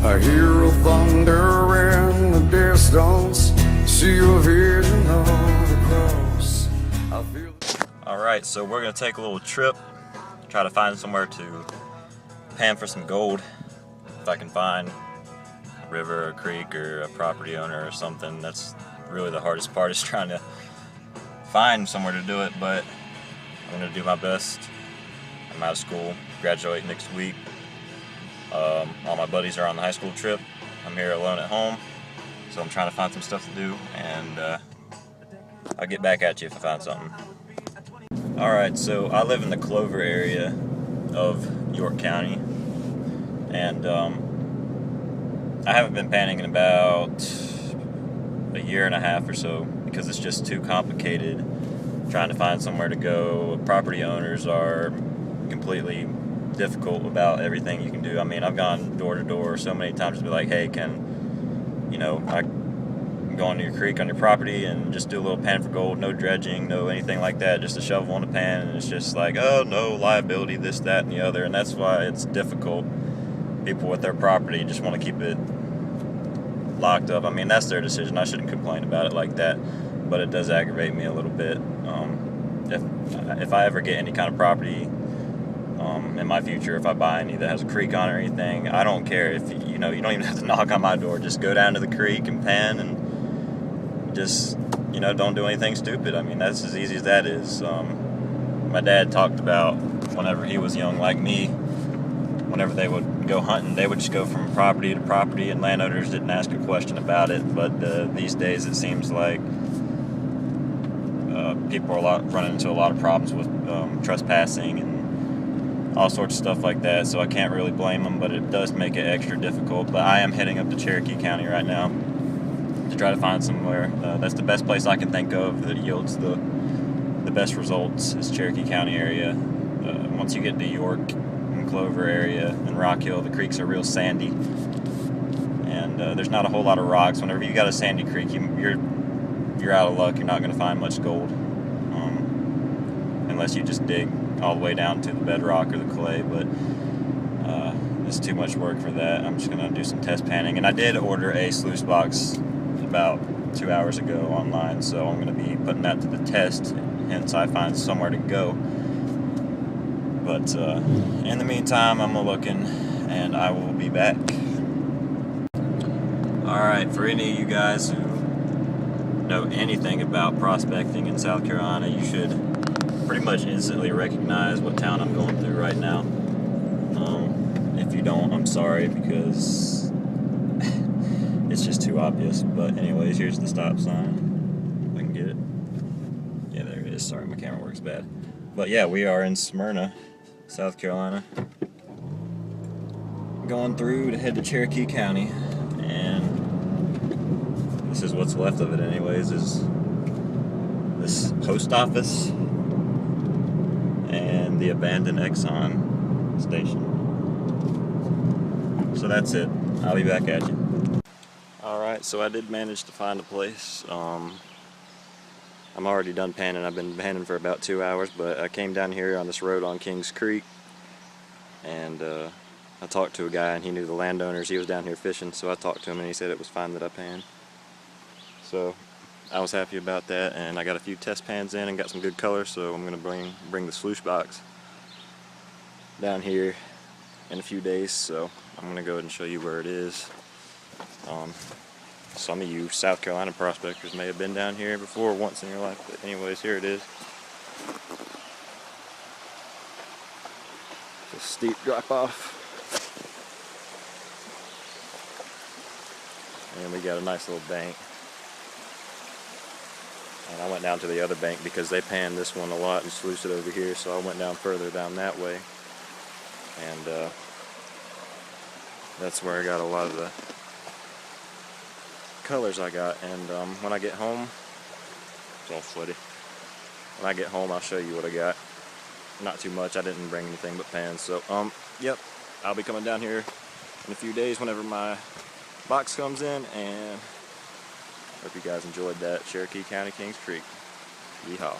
I hear a thunder in the distance, see a vision of the cross. I feel. Alright, so we're going to take a little trip, try to find somewhere to pan for some gold. If I can find a river or a creek or a property owner or something. That's really the hardest part, is trying to find somewhere to do it, but I'm going to do my best. I'm out of school, graduate next week. All my buddies are on the high school trip. I'm here alone at home, so I'm trying to find some stuff to do, and I'll get back at you if I find something. Alright, so I live in the Clover area of York County, and I haven't been panning in about a year and a half or so because it's just too complicated trying to find somewhere to go. Property owners are completely difficult about everything you can do. I mean, I've gone door to door so many times to be like, hey, I go into your creek on your property and just do a little pan for gold, no dredging, no anything like that, just a shovel and a pan, and it's just like, oh, no liability, this, that, and the other, and that's why it's difficult. People with their property just want to keep it locked up. I mean, that's their decision. I shouldn't complain about it like that, but it does aggravate me a little bit. If I ever get any kind of property in my future, if I buy any that has a creek on it or anything, I don't care if you don't even have to knock on my door. Just go down to the creek and pan, and just don't do anything stupid. I mean, that's as easy as that is. My dad talked about whenever he was young, like me, whenever they would go hunting, they would just go from property to property, and landowners didn't ask a question about it. But these days, it seems like people are running into a lot of problems with trespassing and all sorts of stuff like that, so I can't really blame them, but it does make it extra difficult. But I am heading up to Cherokee County right now to try to find somewhere. That's the best place I can think of that yields the best results, is Cherokee County area. Once you get to York and Clover area and Rock Hill, the creeks are real sandy, and there's not a whole lot of rocks. Whenever you got a sandy creek, you're out of luck. You're not going to find much gold unless you just dig all the way down to the bedrock or the clay, but it's too much work for that. I'm just going to do some test panning, and I did order a sluice box about 2 hours ago online, so I'm going to be putting that to the test, hence I find somewhere to go. But in the meantime, I'm looking, and I will be back. Alright, for any of you guys who know anything about prospecting in South Carolina, you should pretty much instantly recognize what town I'm going through right now. If you don't, I'm sorry, because it's just too obvious. But anyways, here's the stop sign. If I can get it. Yeah, there it is. Sorry, my camera works bad. But yeah, we are in Smyrna, South Carolina, going through to head to Cherokee County, and this is what's left of it anyways, is this post office and the abandoned Exxon station. So that's it. I'll be back at you. Alright, so I did manage to find a place. I'm already done panning. I've been panning for about 2 hours, but I came down here on this road on Kings Creek, and I talked to a guy, and he knew the landowners. He was down here fishing, so I talked to him, and he said it was fine that I panned. So I was happy about that, and I got a few test pans in and got some good color, so I'm going to bring the sluice box down here in a few days. So I'm going to go ahead and show you where it is. Some of you South Carolina prospectors may have been down here before once in your life, but anyways, here it is. It's a steep drop off, and we got a nice little bank. And I went down to the other bank because they panned this one a lot and sluiced it over here, so I went down further down that way, and that's where I got a lot of the colors I got. And when I get home, it's all sweaty. When I get home, I'll show you what I got. Not too much. I didn't bring anything but pans. So yep, I'll be coming down here in a few days whenever my box comes in, and hope you guys enjoyed that. Cherokee County, Kings Creek. Yeehaw.